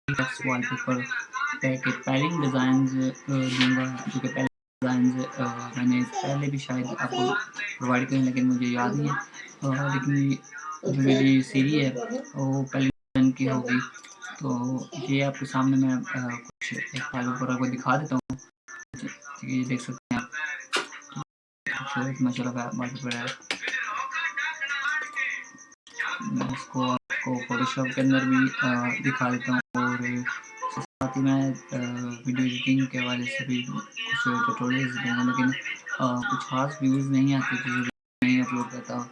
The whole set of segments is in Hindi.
टेक्स्ट वॉलपेपर के पेलिंग डिज़ाइंस दूँगा, जो कि पेलिंग डिज़ाइंस मैंने पहले भी शायद आपको प्रोवाइड किए, लेकिन मुझे याद नहीं है। लेकिन जो मेरी सीरी है वो पेलिंग डिज़ाइन की होगी। तो ये आपके सामने मैं कुछ एक वॉलपेपर आपको दिखा देता हूँ। ये देख सकते हैं आप, खूबसूरत माशाल्लाह वॉलपेपर है। मैं इसको आपको फ़ोटोशॉप के अंदर भी दिखा देता हूँ, और साथ ही मैं वीडियो एडिटिंग के हवाले से भी कुछ ट्यूटोरियल्स दूँगा, लेकिन कुछ ख़ास व्यूज़ नहीं आते जो नहीं अपलोड करता हूँ।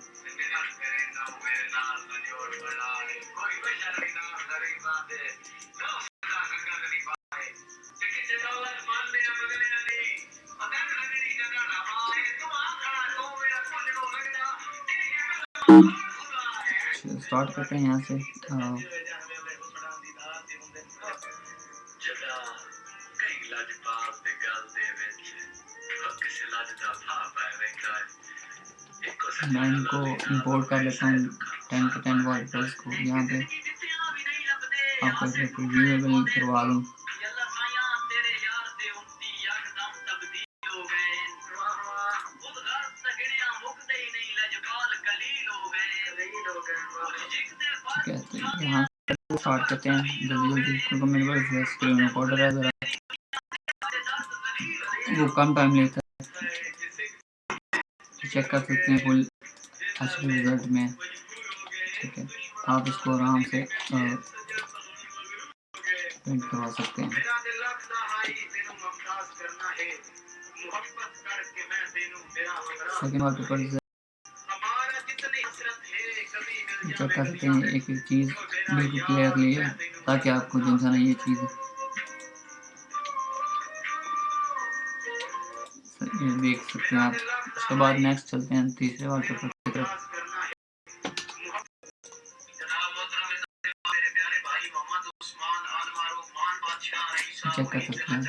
स्टार्ट करते हैं यहाँ से। मैं इनको इंपोर्ट कर लेता हूँ 10 के 10 वॉलपेपर्स को। यहाँ पे आपको एक रिव्यूएबल करवा दूँ। ठीक है, तो यहाँ से स्टार्ट करते हैं जल्दी क्योंकि मेरे पास स्क्रीन रिकॉर्डर है, ज़रा वो कम टाइम लेता है। चेक कर सकते हैं फुल अच्छे रिजल्ट में। ठीक है, आप इसको आराम से प्रिंट करवा सकते हैं। सेकेंड वॉलपेपर चेक कर सकते हैं, एक एक चीज़ बिल्कुल क्लियरली है ताकि आपको टेंशन नहीं ये चीज़ ये देख सकते हैं आप। उसके बाद नेक्स्ट चलते हैं तीसरे वॉलपेपर की तरफ। चेक कर सकते हैं,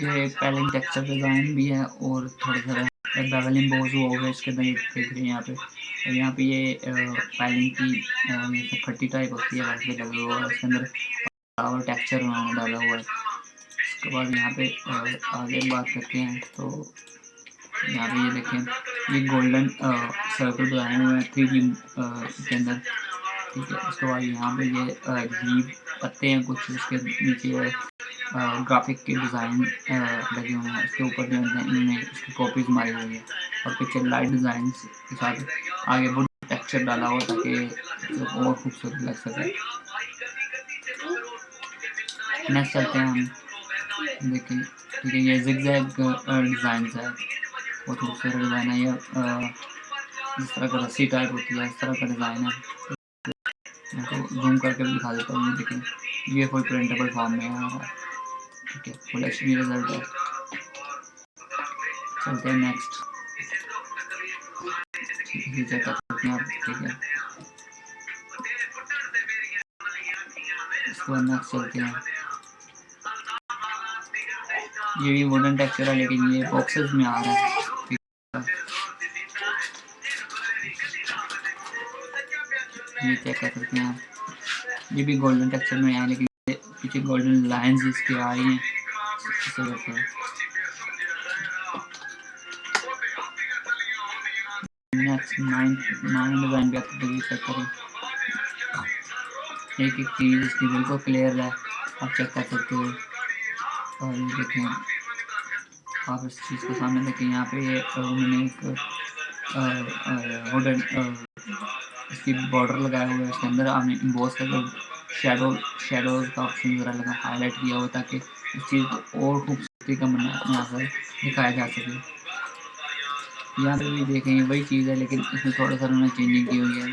ये पेलिंग टेक्सचर डिज़ाइन भी है और थोड़ा सा बेवल एम्बोस हुआ होगा इसके अंदर, देख रहे हैं यहाँ पे। और यहाँ पे ये पेलिंग की फट्टी टाइप होती है, वैसे लगा हुआ है इसके अंदर और टेक्सचर उन्होंने डाला हुआ है। उसके बाद यहाँ पे आगे बात करते हैं, तो यहाँ पे ये देखें, ये गोल्डन सर्कल बनाए हुए हैं 3D के अंदर। ठीक है, उसके बाद यहाँ पे ये लीव पत्ते हैं कुछ, उसके नीचे ग्राफिक के डिज़ाइन लगे हुए हैं, उसके ऊपर जो है इन्होंने इसकी कॉपीज मारी हुई है, और पीछे लाइट डिज़ाइन के साथ आगे वुड टेक्सचर डाला हुआ ताकि और खूबसूरत लग सके। नेक्स्ट चलते हैं हम, देखिए ठीक है, ये जिगजैग डिज़ाइन है, बहुत खूबसूरत डिज़ाइन है। ये जिस तरह का रस्सी टाइप होती है इस तरह का डिज़ाइन है। मैं तो जूम करके भी दिखा देता हूँ, देखें ये फुल प्रिंटेबल फॉर्म में आ रहा है। ठीक है, फुल एचडी रिजल्ट है। चलते हैं नेक्स्ट, ये चेक कर सकते हैं आप। ठीक है, इसके बाद नेक्स्ट चलते हैं, ये भी वुडन टेक्सचर है लेकिन ये बॉक्सेस में आ रहा है। ये चेक कर सकते हैं आप, ये भी गोल्डन टेक्सचर में है लेकिन पीछे गोल्डन लाइंस इसकी आ रही हैं इस तरह से। नेक्स्ट नाइन डिज़ाइन भी आप चेक करें, एक एक चीज़ इसकी बिल्कुल क्लियर है, आप चेक कर सकते हो। और ये देखें, आप इस चीज़ को सामने देखें, यहाँ पे ये उन्होंने एक वुडन इसकी बॉर्डर लगाया हुआ है, इसके अंदर आपने इम्बोस का शेडोज़ का ऑप्शन ज़रा लगा हाईलाइट किया हुआ ताकि इस चीज़ को और खूबसूरती का यहाँ पर दिखाया जा सके। यहाँ पे भी देखेंगे वही चीज़ है लेकिन इसमें थोड़ा सा उन्होंने चेंजिंग की हुई है।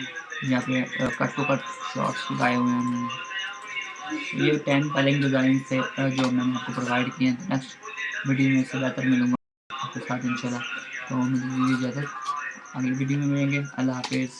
यहाँ पे कट टू कट शॉट्स लगाए हुए हैं उन्होंने। ये 10 पेलिंग डिज़ाइन से जो मैंने आपको प्रोवाइड किए हैं। नेक्स्ट वीडियो में इससे बेहतर मिलूँगा आपके साथ इंशाल्लाह। तो मुझे दीजिए इजाज़त, अगली वीडियो में मिलेंगे। अल्लाह हाफिज़।